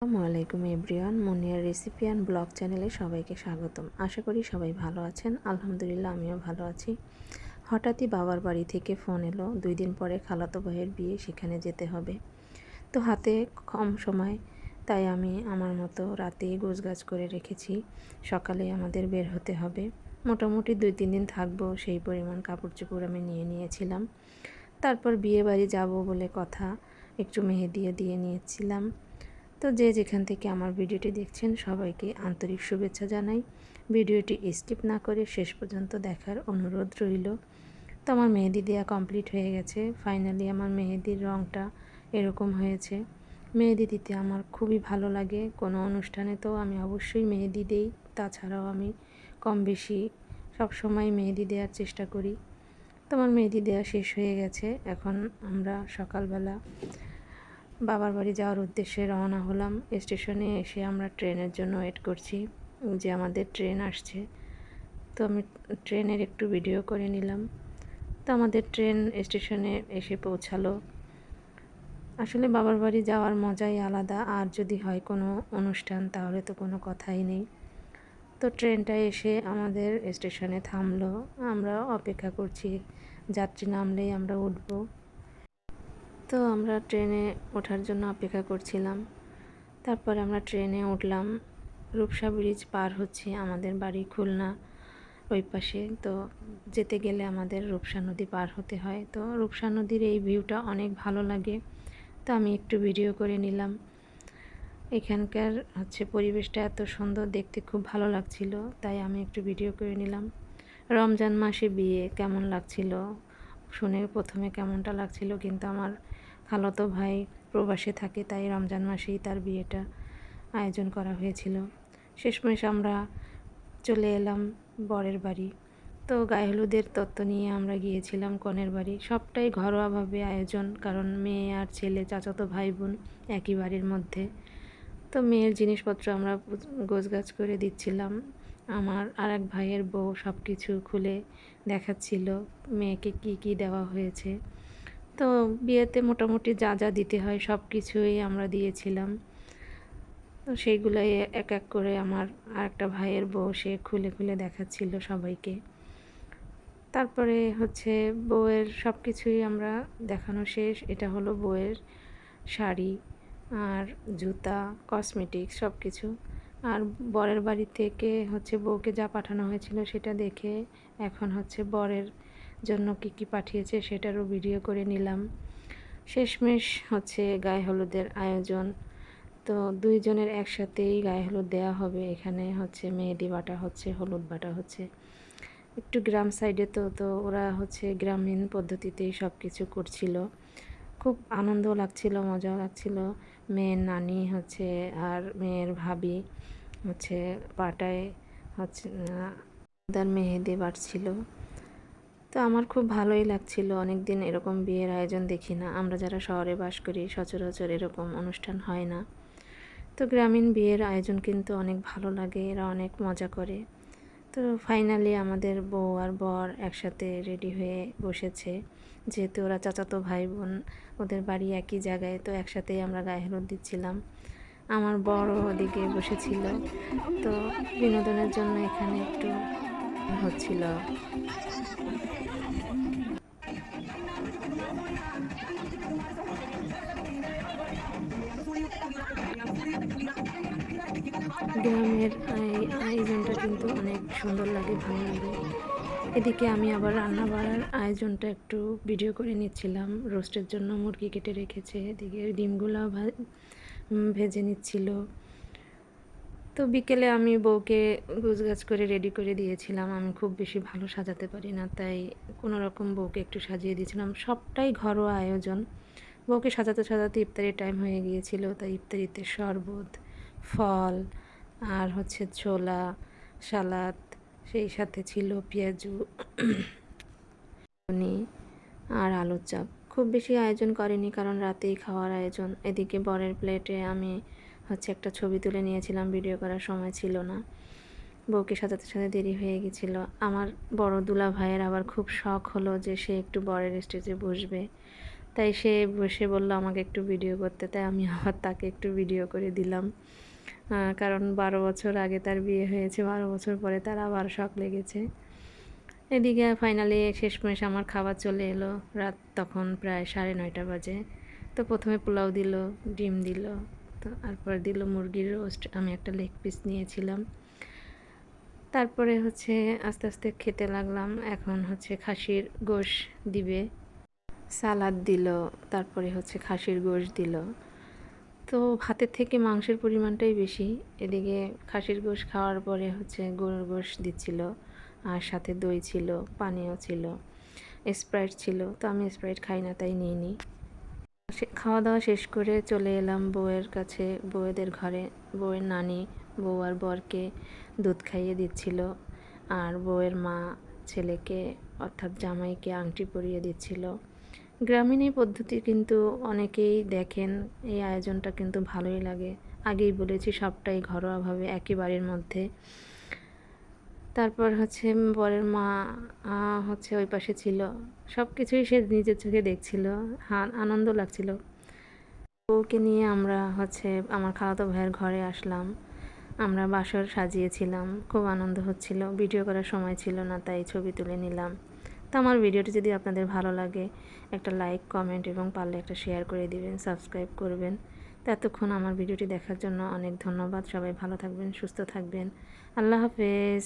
আসসালামু আলাইকুম everyone, meunière recipe and blog চ্যানেলে সবাইকে স্বাগতম। আশা করি সবাই ভালো আছেন। আলহামদুলিল্লাহ আমিও ভালো আছি। হঠাৎই বাবার বাড়ি থেকে ফোন এলো, 2 দিন পরে খালাতো ভাইয়ের বিয়ে, সেখানে যেতে হবে। তো হাতে কম সময়, তাই আমি আমার মতো রাতেই গোছগাছ করে রেখেছি। সকালে আমাদের বের হতে হবে, মোটামুটি 2-3 দিন থাকবো, সেই পরিমাণ কাপড় চোপড় আমি নিয়ে নিয়েছিলাম। তারপর বিয়ে বাড়ি যাব বলে কথা, একটু মেহেদিও দিয়ে নিয়েছিলাম। তো যে যেখান থেকে আমার ভিডিওটি দেখছেন সবাইকে আন্তরিক শুভেচ্ছা জানাই। ভিডিওটি স্কিপ না করে শেষ পর্যন্ত দেখার অনুরোধ রইল। তো আমার মেহেদি দেওয়া কমপ্লিট হয়ে গেছে। ফাইনালি আমার মেহেদির রঙটা এরকম হয়েছে। মেহেদি দিতে আমার খুবই ভালো লাগে। কোনো অনুষ্ঠানে তো আমি অবশ্যই মেহেদি দেই, তাছাড়াও আমি কম বেশি সবসময় মেহেদি দেওয়ার চেষ্টা করি। তো আমার মেহেদি দেওয়া শেষ হয়ে গেছে। এখন আমরা সকালবেলা বাবার বাড়ি যাওয়ার উদ্দেশ্যে রওনা হলাম। স্টেশনে এসে আমরা ট্রেনের জন্য ওয়েট করছি, যে আমাদের ট্রেন আসছে। তো আমি ট্রেনের একটু ভিডিও করে নিলাম। তো আমাদের ট্রেন স্টেশনে এসে পৌঁছালো। আসলে বাবার বাড়ি যাওয়ার মজাই আলাদা, আর যদি হয় কোনো অনুষ্ঠান তাহলে তো কোনো কথাই নেই। তো ট্রেনটা এসে আমাদের স্টেশনে থামলো, আমরা অপেক্ষা করছি যাত্রী নামলেই আমরা উঠব। তো আমরা ট্রেনে ওঠার জন্য অপেক্ষা করছিলাম। তারপরে আমরা ট্রেনে উঠলাম। রূপসা ব্রিজ পার হচ্ছি, আমাদের বাড়ি খুলনা ওই পাশে। তো যেতে গেলে আমাদের রূপসা নদী পার হতে হয়। তো রূপসা নদীর এই ভিউটা অনেক ভালো লাগে, তো আমি একটু ভিডিও করে নিলাম। এখানকার পরিবেশটা এত সুন্দর, দেখতে খুব ভালো লাগছিল, তাই আমি একটু ভিডিও করে নিলাম। রমজান মাসে বিয়ে কেমন লাগছিল শুনে প্রথমে কেমনটা লাগছিল, কিন্তু আমার খালাতো ভাই প্রবাসে থাকে, তাই রমজান মাসেই তার বিয়েটা আয়োজন করা হয়েছিল। শেষমেশ আমরা চলে এলাম বরের বাড়ি। তো গায়ে হলুদের তত্ত্ব নিয়ে আমরা গিয়েছিলাম কনের বাড়ি। সবটাই ঘরোয়াভাবে আয়োজন, কারণ মেয়ে আর ছেলে চাচাতো ভাই বোন একই বাড়ির মধ্যে। তো মেয়ের জিনিসপত্র আমরা গোছগাছ করে দিচ্ছিলাম। আমার আর এক ভাইয়ের বউ সব কিছু খুলে দেখাচ্ছিল মেয়েকে কি কি দেওয়া হয়েছে। তো বিয়েতে মোটামুটি যা যা দিতে হয় সব কিছুই আমরা দিয়েছিলাম। তো সেইগুলোই এক এক করে আমার আরেকটা ভাইয়ের বউ সে খুলে খুলে দেখাচ্ছিল সবাইকে। তারপরে বউয়ের সব কিছুই আমরা দেখানো শেষ। এটা হলো বউয়ের শাড়ি আর জুতা, কসমেটিক্স সব কিছু। আর বরের বাড়ি থেকে বউকে যা পাঠানো হয়েছিল সেটা দেখে এখন বরের জন্য কি কি পাঠিয়েছে সেটারও ভিডিও করে নিলাম। শেষমেশ গায়ে হলুদের আয়োজন। তো দুইজনের একসাথেই গায়ে হলুদ দেওয়া হবে। এখানে মেহেদি বাটা হচ্ছে, হলুদ বাটা হচ্ছে। একটু গ্রাম সাইডে তো ওরা গ্রামীণ পদ্ধতিতেই সব কিছু করছিল। খুব আনন্দ লাগছিল, মজাও লাগছিল। মেয়ের নানি আর মেয়ের ভাবি পাটায় তার মেহেদি বাটছিল। তো আমার খুব ভালোই লাগছিল। অনেক দিন এরকম বিয়ের আয়োজন দেখি না। আমরা যারা শহরে বাস করি সচরাচর এরকম অনুষ্ঠান হয় না। তো গ্রামীণ বিয়ের আয়োজন কিন্তু অনেক ভালো লাগে, এরা অনেক মজা করে। তো ফাইনালি আমাদের বউ আর বর একসাথে রেডি হয়ে বসেছে। যেহেতু ওরা চাচাতো ভাই বোন, ওদের বাড়ি একই জায়গায়, তো একসাথেই আমরা গায়ে হলুদ দিচ্ছিলাম। আমার বড় ওদিকে বসেছিল। তো বিনোদনের জন্য এখানে একটু হচ্ছিল। গ্রামের এই আয়োজনটা কিন্তু অনেক সুন্দর লাগে, ভালো লাগে। এদিকে আমি আবার রান্না বাড়ার আয়োজনটা একটু ভিডিও করে নিচ্ছিলাম। রোস্টের জন্য মুরগি কেটে রেখেছে, এদিকে ডিমগুলো ভেজে নিচ্ছিল। তো বিকেলে আমি বউকে গোছগাছ করে রেডি করে দিয়েছিলাম। আমি খুব বেশি ভালো সাজাতে পারি না, তাই কোনো রকম বউকে একটু সাজিয়ে দিয়েছিলাম। সবটাই ঘরোয়া আয়োজন। বউকে সাজাতে সাজাতে ইফতারির টাইম হয়ে গিয়েছিল, তাই ইফতারিতে শরবত, ফল আর ছোলা, সালাদ, সেই সাথে ছিল পেঁয়াজু আর আলুর চপ। খুব বেশি আয়োজন করেনি, কারণ রাতেই খাওয়ার আয়োজন। এদিকে বরের প্লেটে আমি একটা ছবি তুলে নিয়েছিলাম, ভিডিও করার সময় ছিল না। বউকে সাজাতে সাজাতে দেরি হয়ে গেছিল। আমার বড় দুলা ভাইয়ের আবার খুব শখ হলো যে সে একটু বরের স্টেজে বসবে। তাই সে বসে বলল আমাকে একটু ভিডিও করতে, তাই আমি আবার তাকে একটু ভিডিও করে দিলাম। কারণ 12 বছর আগে তার বিয়ে হয়েছে, 12 বছর পরে তার আবার শখ লেগেছে। এদিকে ফাইনালি শেষমেশ আমার খাবার চলে এলো। রাত তখন প্রায় 9:30 বাজে। তো প্রথমে পোলাও দিল, ডিম দিল, তো তারপর দিল মুরগির রোস্ট, আমি একটা লেগ পিস নিয়েছিলাম। তারপরে হচ্ছে আস্তে আস্তে খেতে লাগলাম। এখন হচ্ছে খাসির গোশ দিবে, সালাদ দিল, তারপরে হচ্ছে খাসির গোশ দিল। তো ভাতের থেকে মাংসের পরিমাণটাই বেশি। এদিকে খাসির গোশ খাওয়ার পরে হচ্ছে গরুর গোশ দিচ্ছিল, আর সাথে দই ছিল, পানীয় ছিল, স্প্রাইট ছিল। তো আমি স্প্রাইট খাই না, তাই নিইনি। খাওয়া দাওয়া শেষ করে চলে এলাম বউয়ের কাছে, বউয়েদের ঘরে। বউয়ের নানি বউ আর বরকে দুধ খাইয়ে দিচ্ছিল, আর বউয়ের মা ছেলেকে অর্থাৎ জামাইকে আংটি পরিয়ে দিচ্ছিল। গ্রামীণ এই পদ্ধতি কিন্তু অনেকেই দেখেন, এই আয়োজনটা কিন্তু ভালোই লাগে। আগেই বলেছি সবটাই ঘরোয়াভাবে একই বাড়ির মধ্যে। তারপর হচ্ছে বরের মা হচ্ছে ওই পাশে ছিল, সব কিছুই সে নিজের চোখে দেখছিল, আনন্দ লাগছিল। বউকে নিয়ে আমরা হচ্ছে আমার খালাতো ভাইয়ের ঘরে আসলাম। আমরা বাসর সাজিয়েছিলাম, খুব আনন্দ হচ্ছিল। ভিডিও করার সময় ছিল না, তাই ছবি তুলে নিলাম। তো আমার ভিডিওটি যদি আপনাদের ভালো লাগে একটা লাইক, কমেন্ট এবং পারলে একটা শেয়ার করে দিবেন, সাবস্ক্রাইব করবেন। তো এতক্ষণ আমার ভিডিওটি দেখার জন্য অনেক ধন্যবাদ। সবাই ভালো থাকবেন, সুস্থ থাকবেন। আল্লাহ হাফেজ।